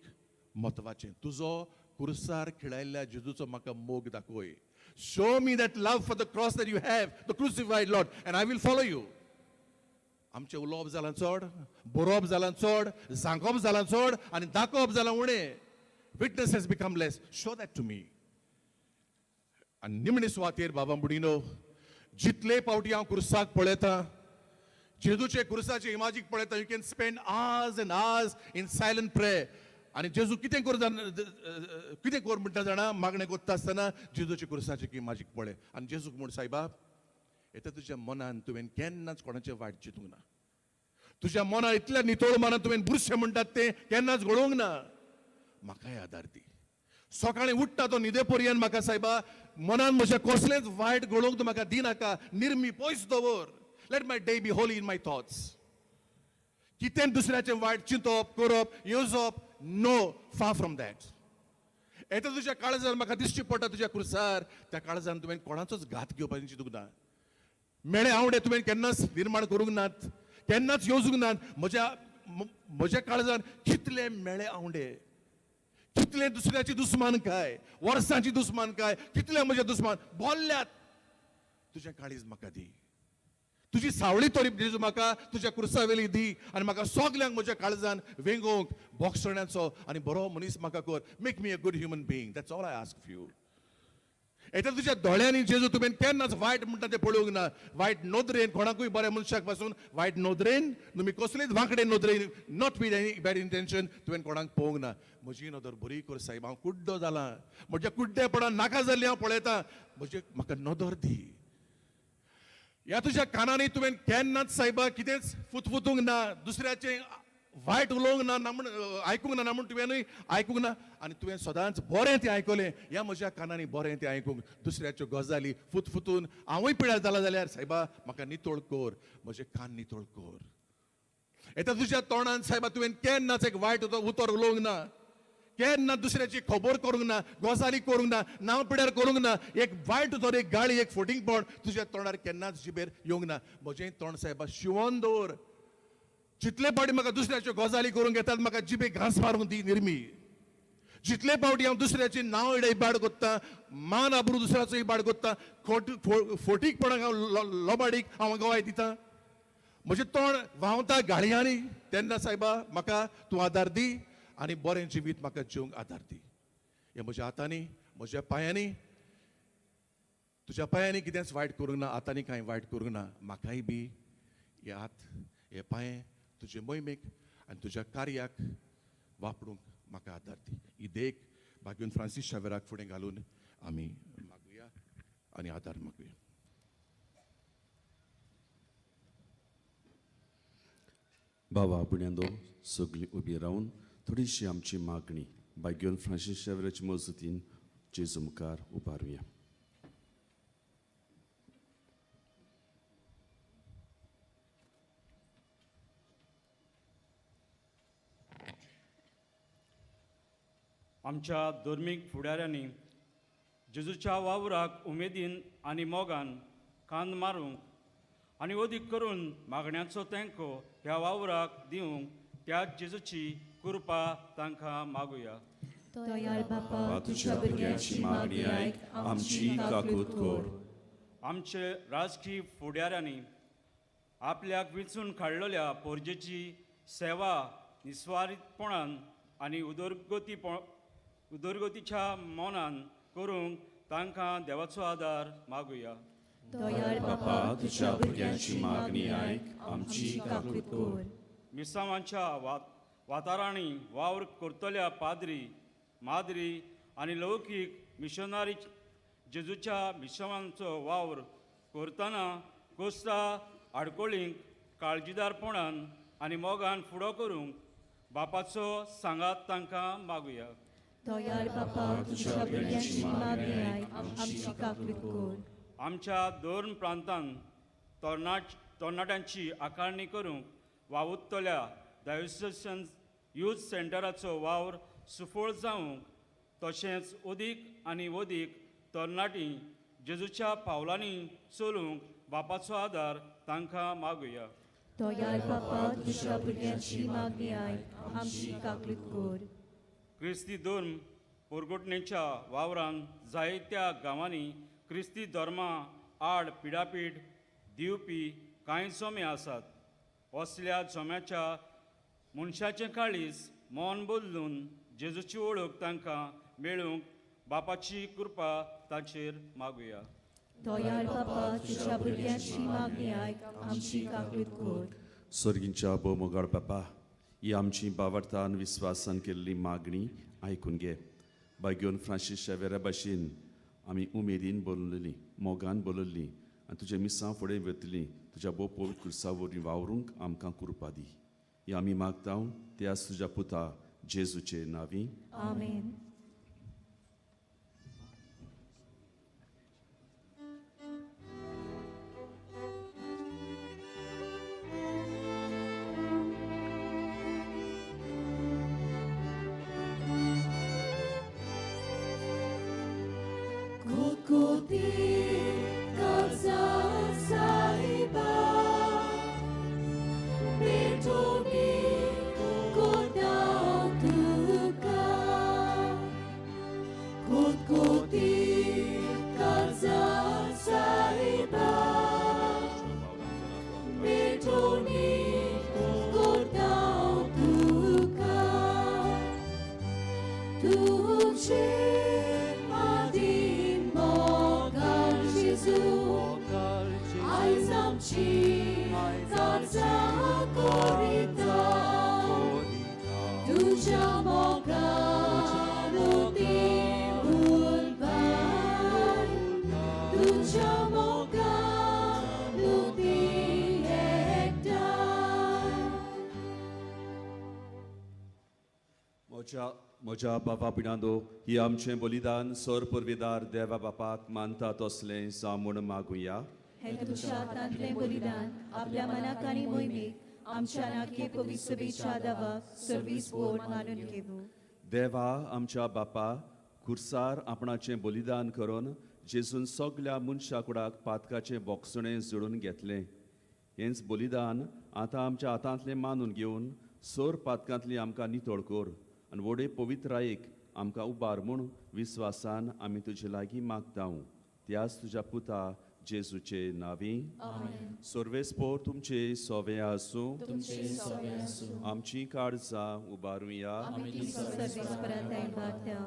म्हत्वाचें. तुजो कुर्सार खिळायल्ल्या जेजूचो म्हाका मोग दाखय. Show me that love for the cross that you have, the crucified lord, and I will follow you. आमचें उलोवप जालां चड, बरोवप जालां चड, सांगप जालां चड आनी दाखोवप जालां उणें. Witness has become less. Show that to me. आनी निमणे सुवातेर बाबा भयणीनो जितले फावटी हांव क्रुसाक पळयतां, जेजूचे क्रुसाचे इमाजीक पळयता, you can spend hours end hours in silent prayer. आनी जेजू कितें कर म्हणटा जाणा, मागणें कोत्ता आसतना जेजूचे क्रुसाचे इमाजीक पळय आनी जेजूक म्हूण सायबा, येता तुज्या मनान तुवें केन्नाच कोणाचें वायट चिंतूंक ना. तुज्या मनान इतल्या नितळ मनान तुवें बुरशें म्हणटात तें केन्नाच घडोवंक ना. म्हाकाय आदार दी. सकाळीं उठ्ठा तो न्हिदे पर्यंत म्हाका सायबा मनान म्हज्या कसलेंच वायट घडोवंक तूं म्हाका दिनाका. निर्मी पयस दवर. Let my day be holy in my thoughts. कितें दुसऱ्याचें वायट चिंतप, करप, येवजप, नो, far from that. येता तुज्या काळजान म्हाका दिश्टी पडटा तुज्या क्रुसार, त्या काळजान तुवें कोणाचोच घात घेवपाची चिंतूंक ना. मेळे आवडे तुवें केन्नाच निर्माण करूंक नात, केन्नाच येवजूंक नात. म्हज्या काळजान कितले मेळे आवडे, कितले दुसऱ्याची दुस्मान काय, वर्सांची दुस्मान काय, कितले म्हजे दुस्मान बोल्ल्यात. तुजें काळीज म्हाका दी. तुजी सावळी तरी जेजू म्हाका तुज्या क्रुसावेली दी आनी म्हाका सगल्यांक म्हज्या काळजान वेंगोवंक भोगसण्याचो आनी बरो मनीस म्हाका कर. Make me a good human being. That's all I ask you. येता तुज्या दोळ्यांनी जेजू तुवें केन्नाच वायट म्हणटा तें पळोवंक ना. वायट नोदरेन कोणाकूय बऱ्या मनशाक पासून वायट नोदरेन तुमी कसलेच वांकडे नोदरेन, not with any bad intention तुवें कोणाक पळोवंक ना. म्हजी नदर बरी कर सायब, हांव कुड्डो जालां. म्हज्या कुड्डेपणान नाका जाल्ली हांव पळयतां. म्हाका नदर दी. ह्या तुज्या कानांनी तुवें केन्नाच सायबा कितेंच फुतफुतूंक ना, दुसऱ्याचें वायट उलोवंक ना म्हूण आयकूंक ना म्हूण तुवेंनूय आयकूंक ना. आनी तुवें सदांच बरें तें आयकलें. ह्या म्हज्या कानांनी बरें तें आयकूंक, दुसऱ्याच्यो गजाली फुतफुतून हांवूय पिड्यार जाला जाल्यार सायबा म्हाका नितळ कर, म्हजे कान नितळ कर. येता तुज्या तोंडान सायबा तुवें केन्नाच एक वायट उतर उलोवंक ना. केन्ना दुसऱ्याची खबर करूंक ना, गजाली करूंक ना, नांव पिड्यार करूंक ना, एक वायट तर एक गाळी, एक फटिंगपण तुज्या तोंडार केन्नाच जिबेर येवंक ना. म्हजें तोंड साहेबा शिवोन दवर. जितले फावटी म्हाका दुसऱ्याच्यो गजाली करूंक येतात, म्हाका जिबे घास मारूंक दी निर्मी. जितले फावटी हांव दुसऱ्याचे नांव इबाड कोत्ता, मान आबरू दुसऱ्याचो इबाड कोत्ता, फटीकपणाक हांव लोबाडीक हांव गोवाय दिता. म्हजें तोंड व्हांवता गाळयांनी, तेन्ना सायबा म्हाका तूं आदार दी आनी बरें जिवीत म्हाका जिवंक आदार दी. हे म्हज्या हातांनी, म्हज्या पांयांनी, तुज्या पांयांनी कितेंच वायट करूंक ना, हातांनी कांय वायट करूंक ना. म्हाकाय बी हे हात, हे पांये तुजे मोहिमेक आनी तुज्या कार्याक वापरूंक म्हाका आदार दी. ही देख भाग्यून फ्रांसीस शावेराक फुडें घालून आमी मागुया आनी आदार मागुया. बाबा बुण्यांदो सगळीं उबी रावन थोडीशी आमची मागणी भाग्यून फ्रांसीस शावेराच्या मजतीन जेजू मुखार उबारुया. आमच्या धर्मीक फुडाऱ्यांनी जेजूच्या वावराक उमेदीन आनी मोगान कांद मारूंक आनी अदीक करून मागण्यांचो तेंको ह्या वावराक दिवंक त्या जेजूची कृपा तांकां मागुया. दयाळ बापा, तुझ्या भुरग्यांची मागणी आयक, आमची काकूट कर. आमचे राजकीय फुडाऱ्यांनी आपल्याक वेंचून काडलेल्या पोरजेची सेवा निस्वार्थपणान आनी उदरगतीच्या मनान करूंक तांकां देवाचो आदार मागुया. दयाळ बापा, तुझ्या भुरग्यांची मागणी आयक, आमची काकूट कर. मिसावांच्या वातारांनी वावर करतल्या पाद्री, माद्री आनी लौकीक मिशनरी जेजूच्या मिशनांचो वावर करतना कोस्ता आडकोळींक काळजीदारपणान आनी मोगान फुडो करूंक बापाचो सांगात तांकां मागुया. दयाळ बापा, तुझ्या भुरग्यांची मागणी आयक, आमची काकूट कर. आमच्या दोन प्रांतांत तरणाट्यांची आकारणी करूंक वावुरतल्या डायोसिसन यूथ सेंटराचो वावर सुफळ जावंक तशेंच अदीक आनी अदीक तरणाटी जेजूच्या पावलांनी चलूंक बापाचो आदार तांकां मागुया. दयाळ बापा, तुझ्या भुरग्यांची मागणी आयक, आमची काकूट कर. क्रिस्ती धर्म परगटणेच्या वावरांत जायत्या गांवांनी क्रिस्ती धर्मा आड पिडापीड दिवपी कांय जोमे आसात. असल्या जोम्याच्या मनशाचें काळीज मन बदलून जेजूची वळख तांकां मेळूंक बापाची कृपा तांचेर मागुया. दयाळ बापा, तुझ्या भुरग्यांची मागणी आयक, आमची काकूट कर. स्वर्गींच्या मोगाळ बापा, ही आमची बावरतान विस्वासान केल्ली मागणी आयकून घे. भाग्यून फ्रांसीस शावेरा भाशेन आमी उमेदीन बोललेली, मोगान बोलल्ली आनी तुज्या मिसां फुडें वतली, तुज्या बो पवित्र कुर्सा वरवीं वावरूंक आमकां कृपा दी. ही आमी मागता त्याच तुज्या पुता जेजूचे नांवी. आमेन. म्हज्या बापा पिणांदो, ही आमचें बलिदान सर परवेदार देवा बापाक मानता तसलें जावून मागुया. हे तुझ्या हातांतलें बलिदान आपल्या मनाक आनी मोहिमेक आमच्या नाके पवित्र सभेच्या दावाक सर्वीस बोड मानून घेवू. देवा आमच्या बापा खुर्सार आपणाचें बलिदान करून जेजून सगल्या मनशाकुडाक पातकाचें बोगसणें जोडून घेतलें. हेंच बलिदान आतां आमच्या हातांतलें मानून घेवन सोर पातकांतली आमकां नितळ कर आनी व्हडे पवित्रायेक आमकां उबार म्हूण विस्वासान आमी तुजे लागीं मागतां. त्याच तुज्या पुता जेजूचे नांवी. सर्वेस्पोर तुमचे सोवे आसूं. आमची काळजां उबारुया.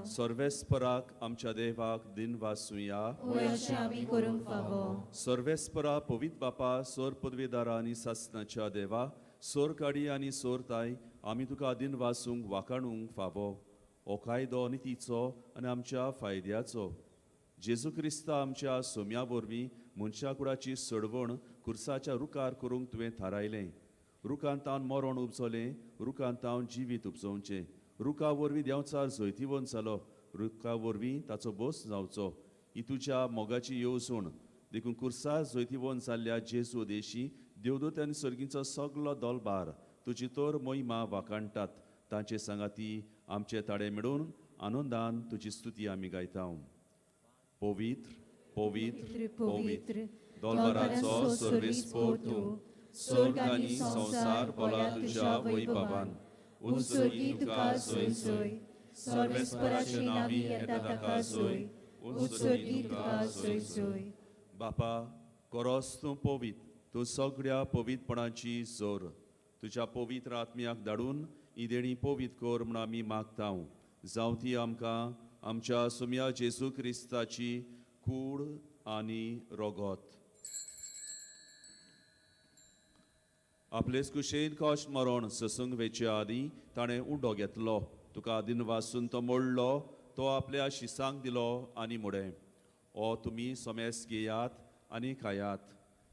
सर्वेस्पराक आमच्या देवाक दिन वासुया. सर्वेस्परा पवित्र बापा सोर पदवेदारा आनी सासणाच्या देवा सोर काडी आनी सोरताय आमी तुका दिन वासूंक वाखाणूंक फावो. हो कायदो नितीचो आनी आमच्या फायद्याचो. जेजू क्रिस्ता आमच्या सोम्या वरवीं मनशा कुळाची सोडवण खुर्साच्या रुखार करूंक तुवें थारायलें. रुखांत हांव मरण उपजलें, रुखांत हांव जिवीत उपजोवचें. रुखा वरवीं देंवचार जैतिवंत जालो, रुखा वरवीं ताचो बोस जावचो. ही तुज्या मोगाची येवजण देखून खुर्सार जैतिवंत जाल्ल्या जेजू देशी देवदूत आनी सर्गीचो सगलो दलबार तुजी तोर मोहिमा वाखाणटात. तांचे सांगाती आमचे ताळे मेळून आनंदान तुजी स्तुती आमी गायता. पवित्र पवित्र पवित्र दलबाराचो सर्वेस्पोर तूं. स्वर्ग आनी संसार भला तुज्या वैभवान. उंचगी तुका सोय सोय. सर्वेस्पराचे नांवी येता ताका सोय. उंचगी तुका सोय सोय. बापा खरोच तूं पवित्र. तूं सगळ्या पवित्रपणाची जोर. तुज्या पवित्र आत्म्याक धाडून ही देणी पवित्र कर म्हूण आमी मागता. जावं ती आमकां आमच्या सोम्या जेजू क्रिस्ताची कूड आनी रोगोत. आपलेच कुशेन कश्ट मरण ससूंक वेचे आदीं ताणें उंडो घेतलो. तुका दिन वासून तो मोडलो. तो आपल्या शिसांक दिलो आनी मुडें. ओ तुमी सोमेस घेयात आनी खायात.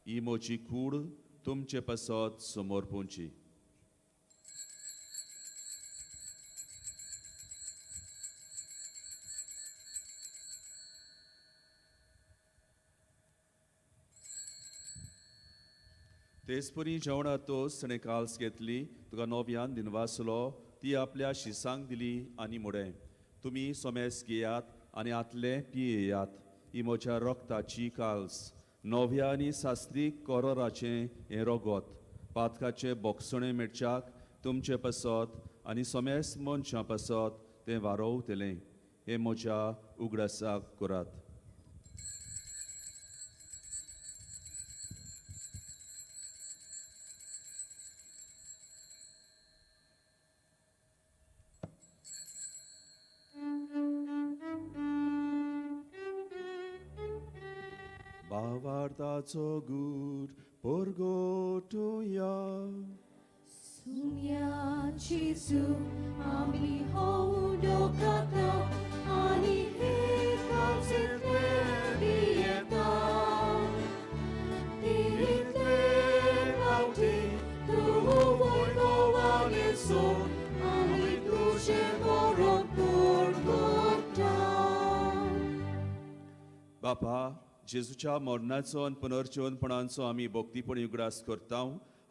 ही म्हजी कूड तुमचे पासत समोर पोवची. तेचपरी जेवणात तोच ताणें काल्स घेतली. तुका नव्यान दिनवासलो. ती आपल्या शिसांक दिली आनी मुडें. तुमी सोमेस घेयात आनी आतले पियेयात. ही म्हज्या रक्ताची काल्स. नव्या आनी सास्त्रीक कोरोराचें हें रोगोत. पातकाचे बोगसणे मेटच्याक तुमचे पासत आनी सोमेस मनशां पासत तें वारोवतलें. हें म्हज्या उगडासाक करात. Bavardaco gud porgotuja. Sumia Jesu, ami hołdo kata, ani heka zetwe dieta. Ite bauti, tu wojnowanie są, ami duże worok porgota. बापा जेजूच्या मरणाचो आनी पुनर्जीवनपणाचो आमी भक्तीपणी उगडास करता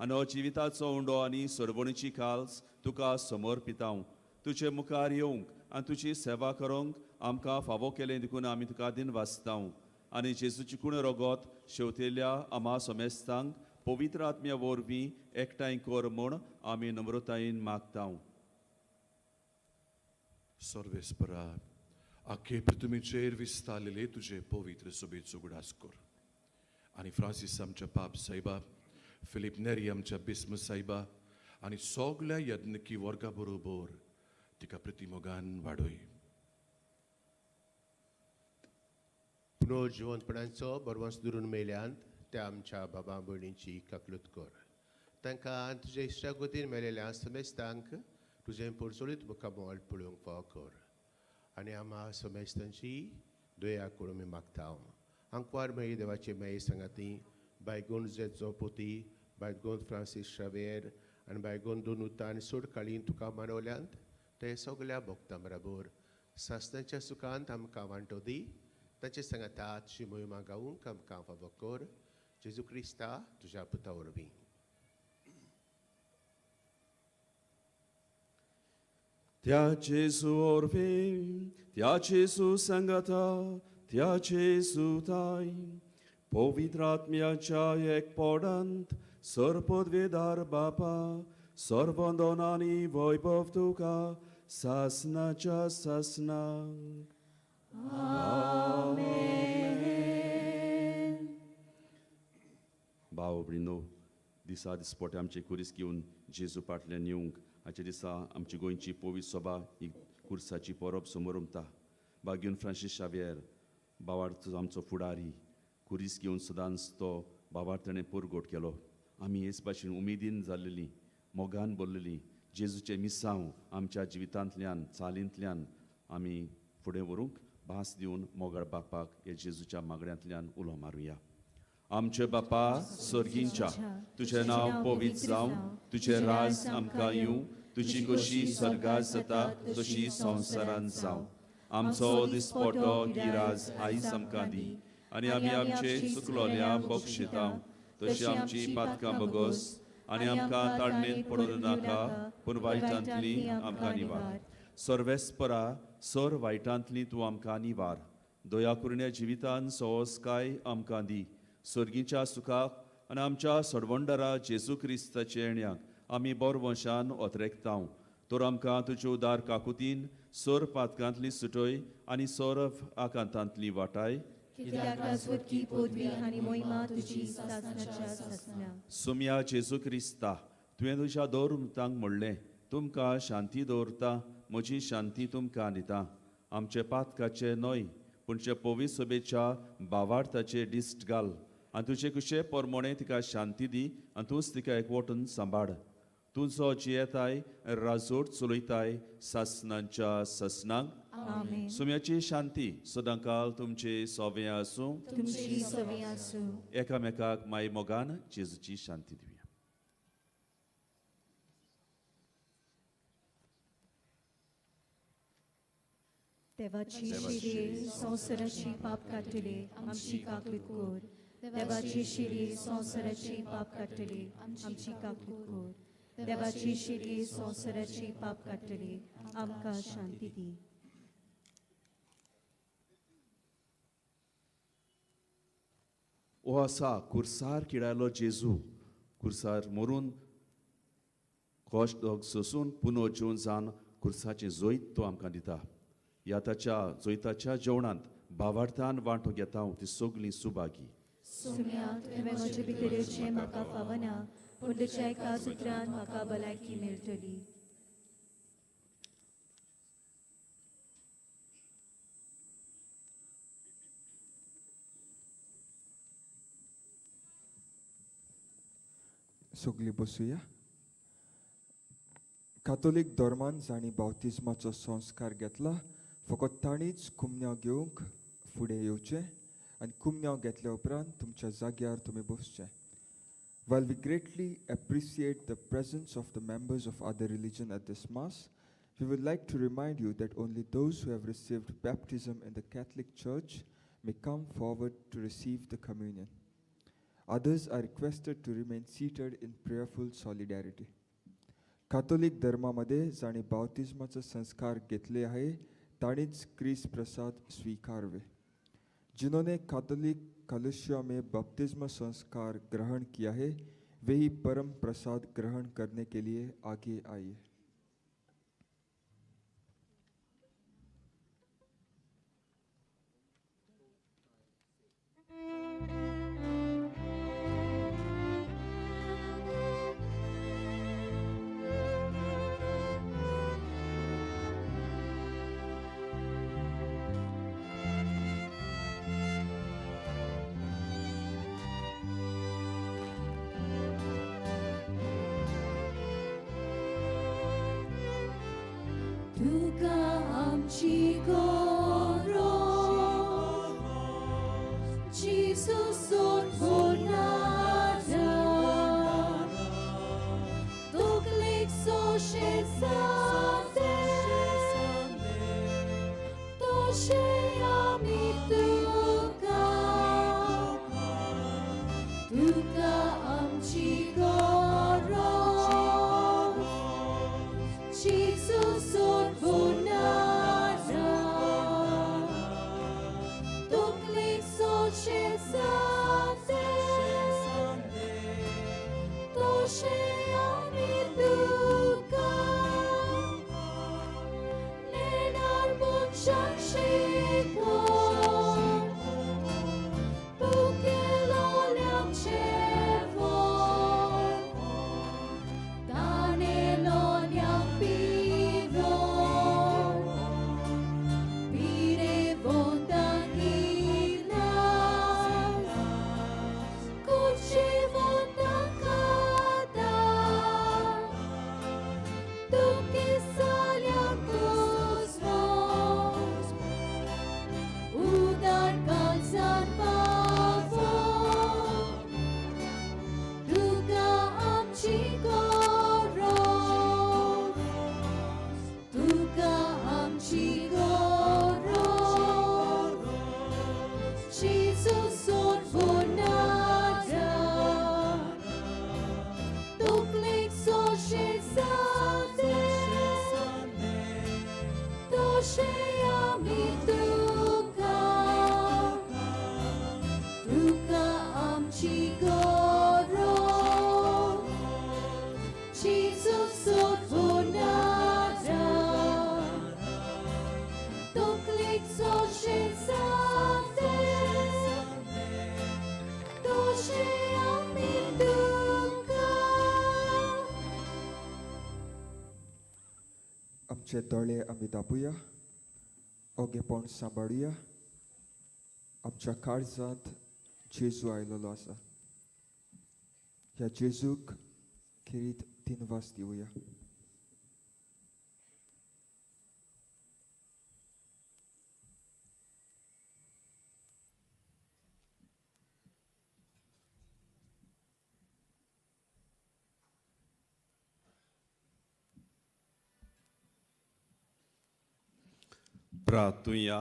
आनी हो जिविताचो उंडो आनी सोडवणीची काल्स तुका समर्पिता. तुजे मुखार येवंक आनी तुजी सेवा करूंक आमकां फावो केलें देखून आमी तुका दिन वाचता. आनी जेजूची कूण रोगोत शेवतेल्या आमा सोमेस्तांक पवित्र आत्म्या वरवीं एकठांय कर म्हूण आमी नम्रतायेन मागता. सर्वेस्परा आख्खे पृथ्वीचेर विस्तारलेले तुजे पवित्र सोबेचो उगडास कर. आनी फ्रांसीस आमच्या पाप सायबा, फिलीप नेरी आमच्या बिस्म सायबा आनी सगल्या यज्ञकी वर्गा बरोबर तिका प्रतिमोगान वाडय. पुनर्जीवनपणाचो बरवंस दुरून मेल्यांत त्या आमच्या बाबा भयणींची काकलूत कर. तांकां तुजे इश्टागतीन मेलेल्या समेस्तांक तुजें परचोलीत मुखार मोल पळोवंक फाव कर. आनी आमा समेस्तांची दया करून मी मागता. आंकवार मेळी देवाचे मेळी सांगाती बायगोन जेजो पोती, बायगोन फ्रांसीस शावेर आनी बायगोन दोनूता आनी सोड काळीन तुका मानवल्यांत ते सगल्या भक्तां बरोबर सासणाच्या सुखांत आमकां वांटो दी. ताचे सांगातात शी मोहिमा गावूंक आमकां फावो कर. जेजू क्रिस्ता तुज्या पुता वरवीं. त्याचे सुओरवे त्याचे सुसंगता त्याचे सुताई पवित्र आत्म्याच्या एकपॉडांत सर्पद्वेदार बापा सर्वंदोनानी वैभव तुका सासनाच्या सासनाक भाव भयणीनो दिसा दिसपोटे आमचे कुरीस घेवन जेजू फाटल्यान येवंक हाचे दिसा आमची गोंयची पवित्र सभा ही कुर्साची परब समोर उमता बागेवन फ्रांसीस शावेर बावार्थ आमचो फुडारी कुरीस घेवन सदांच तो बावार्थ ताणें पुरगोट केलो आमी हेच भाशेन उमेदीन जाल्लेलीं मोगान बोल्लेलीं जेजूचें मिसांव आमच्या जिवितांतल्यान चालींतल्यान आमी फुडें व्हरूंक भास दिवन मोगाळ बापाक हे जेजूच्या मागण्यांतल्यान उलो मारुया आमचे बापा सर्गींच्या तुझें नांव पवित्र जावं तुझें राज आमकां येवं तुजी कशी सर्गार जाता तशी संवसारांत जावं आमचो दिसपटो गिराज आयज आमकां दी आनी आमी आमचे चुकलोल्या बक्षिता तशी आमची पातकां बगोस आनी आमकां ताळणेंत पडूं नाका पूण वायटांतली आमकां निवार सर्वेस्परा सर वायटांतली तूं आमकां निवार दया करून जिवितान सोवस्काय आमकां दी सर्गीच्या सुखाक आनी आमच्या सडवंडरा जेजू क्रिस्ताचे येण्याक आमी बोरवंशान ओतरेकतांव तर आमकां तुज्या उदार काकुतीन सर पातकांतली सुटय आनी सर आकांतांतली वाटाय सुम्या जेजू क्रिस्ता तुवें तुज्या दौरतांक म्हणलें तुमकां शांती दवरता म्हजी शांती तुमकां दिता आमचे पातकाचे न्हय पूण पवित्र सभेच्या भावार्थाचे दिश्ट घाल आनी तुजे कुशे परमोणे तिका शांती दी आनी तूंच तिका एकवटून सांबाळ तुजो जियेताय राजोट चलयताय सासनांच्या ससनांक सुम्याची शांती सदांकाल तुमचे सोवे आसूं एकामेकाक माय मोगान जेजूची शांती दिवया देवाची शिरी संवसाराची पाप काडटली आमची काकूट कोर देवाची शिरी संवसाराची पाप काडटली आमची काकूट कोर देवाची शिरी संवसाराची पाप काडटली आमकां शांती दी ओ आसा कुर्सार किडायलो जेजू कुर्सार मरून कश्ट सोसून पुनो जेवन जावन कुर्साचें जोयत तो आमकां दिता ह्या ताच्या जोयताच्या जेवणांत भावार्थान वांटो घेता हांव ती सगलीं सुभागी सुम्या तुवें म्हजे भितर येवचें म्हाका फावना पूण तुज्या एका सुत्रान म्हाका भलायकी मेळटली सगळीं बसुया कातोलीक धर्मान जाणी बावतिजमाचो संस्कार घेतला फकत ताणीच कुमन्याव घेवंक फुडें येवचें आनी कुमन्याव घेतल्या उपरांत तुमच्या जाग्यार तुमी बसचें While we greatly appreciate the presence of the members of other religion at this Mass, we would like to remind you that only those who have received baptism in the Catholic Church may come forward to receive the communion. Others are requested to remain seated in prayerful solidarity. कातोलिक धर्मामध्ये जाणी बावतिजमाचा संस्कार घेतले आहे ताणीच Chris प्रसाद स्वीकारवे जिन्होंने कातोलिक कलुष्य में बपतिस्मा संस्कार ग्रहण किया है वे ही परम प्रसाद ग्रहण करने के लिए आगे आइए तुका आमची गरज जिसूसून भोरनादा तकलेक सोशे जाते तशे आमी तुका आमची गरज जिसूसून आमचे दोळे आमी दाबुया, ओगेपण सांबाळुया. आमच्या काळजांत जेजू आयलोलो आसा. ह्या जेजूक खिरीत दिनवास दिवया. प्रार्थुया.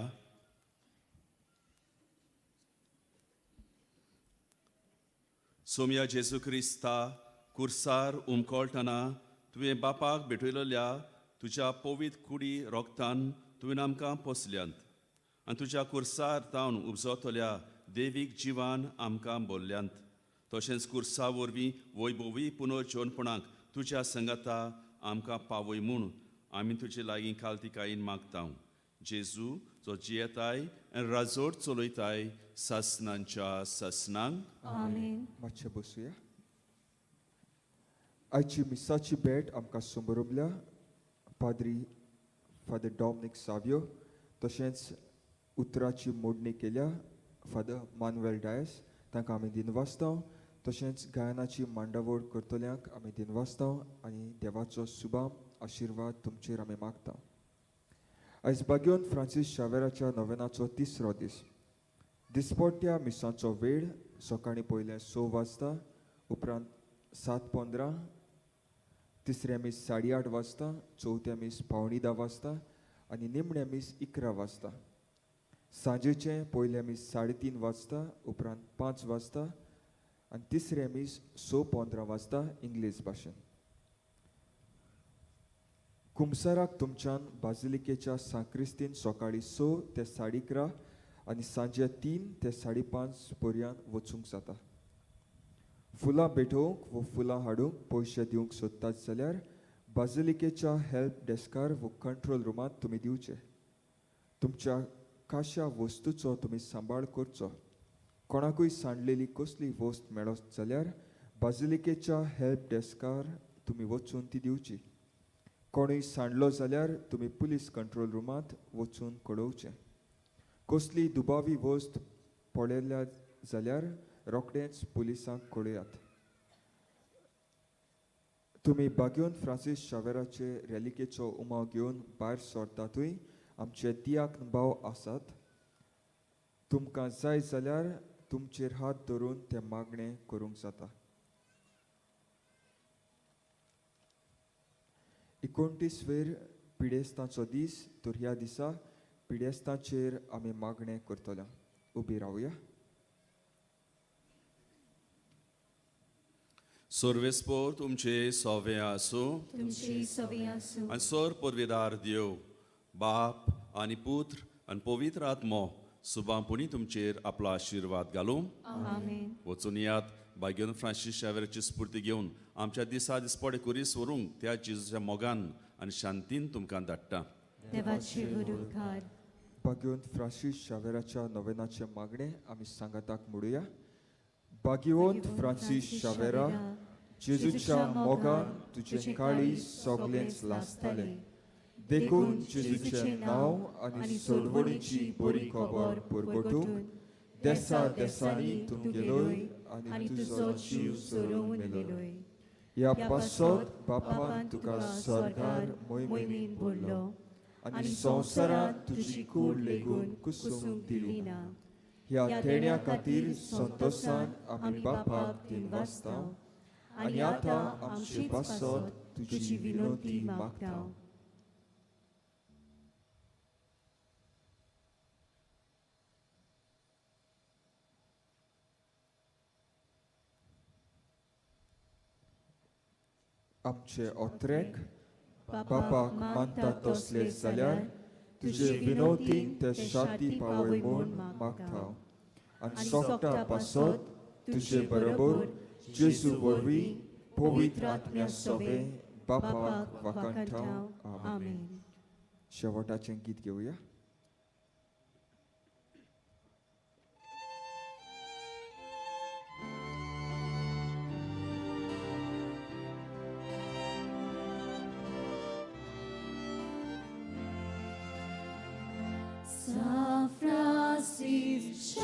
सोम्या जेजू क्रिस्ता, कुर्सार उमकोळटना तुवें बापाक भेटयलेल्या तुज्या पवित्र कुडी रोगतान तुवें आमकां पोसल्यांत आनी तुज्या कुर्सार तावन उबजोतल्या देवीक जिवान आमकां बोल्ल्यांत. तशेंच कुर्सा वरवीं वैभवी पुनर्जोवनपणाक तुज्या संगता आमकां पावय म्हूण आमी तुजे लागीं काल्तिकायेन मागता. जेजू जो जियेताय आनी राजोट चलयताय ससनांच्या ससनांक. आमेन. मातशें बसुया. आयची मिसाची भेट आमकां समोरबल्या फादर डॉमिनिक सावियो, तशेंच उतराची मोडणी केल्या फादर मानुएल डायस, तांकां आमी दिनवासतांव. तशेंच गायनाची मांडावळ करतल्यांक आमी दिनवासतांव आनी देवाचो सुबाम आशिर्वाद तुमचेर आमी मागता. आयज बागेवन फ्रांसीस शावेराच्या नोवेनाचो 3रो दीस. दिसपट्ट्या मिसांचो वेळ सकाळीं पयलें 6 वाजता, उपरांत 7:15, तिसरे मीस 8:30 वाजता, चवथे मीस 9:45 वाजता आनी निमणे मीस 11 वाजता. सांजेचें पयलें मीस 3:30 वाजता, उपरांत 5 वाजता आनी तिसरे मीस 6:15 वाजता इंग्लीश भाशेन. कुमसाराक तुमच्यान बाजिलिकेच्या सांक्रिस्तीन सकाळीं 6 ते 11:30 आनी सांजे 3 ते 5:30 पर्यंत वचूंक जाता. फुलां भेटोवंक व फुलां हाडूंक पयशे दिवंक सोदतात जाल्यार बाजिलिकेच्या हेल्प डेस्कार व कंट्रोल रुमांत तुमी दिवचे. तुमच्या खाशा वस्तूचो तुमी सांबाळ करचो. कोणाकूय सांडलेली कसली वस्त मेळत जाल्यार बाजिलिकेच्या हेल्प डेस्कार तुमी वचून ती दिवची. कोणूय सांडलो जाल्यार तुमी पुलीस कंट्रोल रुमांत वचून कळोवचें. कसली दुबावी वस्त पळयल्या जाल्यार रोखडेंच पुलिसांक कळयात. तुमी बागेवन फ्रांसीस शावेराचे रॅलिकेचो उमाव घेवन भायर सरतातूय आमचे दियाक भाव आसात. तुमकां जाय जाल्यार तुमचेर हात धरून तें मागणें करूंक जाता. 29 पिडेस्तांचो दीस, तर ह्या दिसा पिडेस्तांचेर आमी मागणें करतले. उबी रावया. सर्वेस्पोर तुमचे सोवे आसूं. तुमची सवी आसूं. आनी सोर परवेदार देव, बाप आनी पुत्र आनी पवित्र आत्मो सुबांपुणी तुमचेर आपलो आशिर्वाद घालूं. आमेन. वचून यात बागेवन फ्रांसीस शावेराची स्फूर्ती घेवन आमच्या दिसा दिसपडे कुरीस व्हरूंक त्या जेजूच्या मोगान आनी शांतीन तुमकां धाडटा. देवाचे गुरूकार. बागेवन फ्रांसीस शावेराच्या नोवेनाचे मागणे आमी सांगाताक म्हणुया. बागेवन फ्रांसीस शावेरा, जेजूच्या मोगान तुजे काळी सोगलेंच लासताले. देखून जेजूचें नांव आनी सोडवणीची बरी खबर परगटूंक देसा देसांनी तूं गेलोय आनी तुजो जीव सोडून मेलोय. ह्या पासत बापान तुका स्वर्गार मोहिमेन भरलो आनी संवसारांत तुजी कूड लेगून कुसूंक दिली ना. ह्या तेण्या खातीर संतोशान आमी बापाक दिनवासतांव आनी आतां आमचे पासत तुजी विनंती मागतांव. आमचे ओत्रेक बापाक मानतात तसले जाल्यार तुजे विनोतीन ते शाती पावय म्हूण मागतांव. आनी सोगटा पासत तुजे बरोबर जेजू वरवीं पवित्र आत्म्या सोबे बापाक वाखाणटांव. आमेन. शेवटाचें गीत घेवया. Sa Francis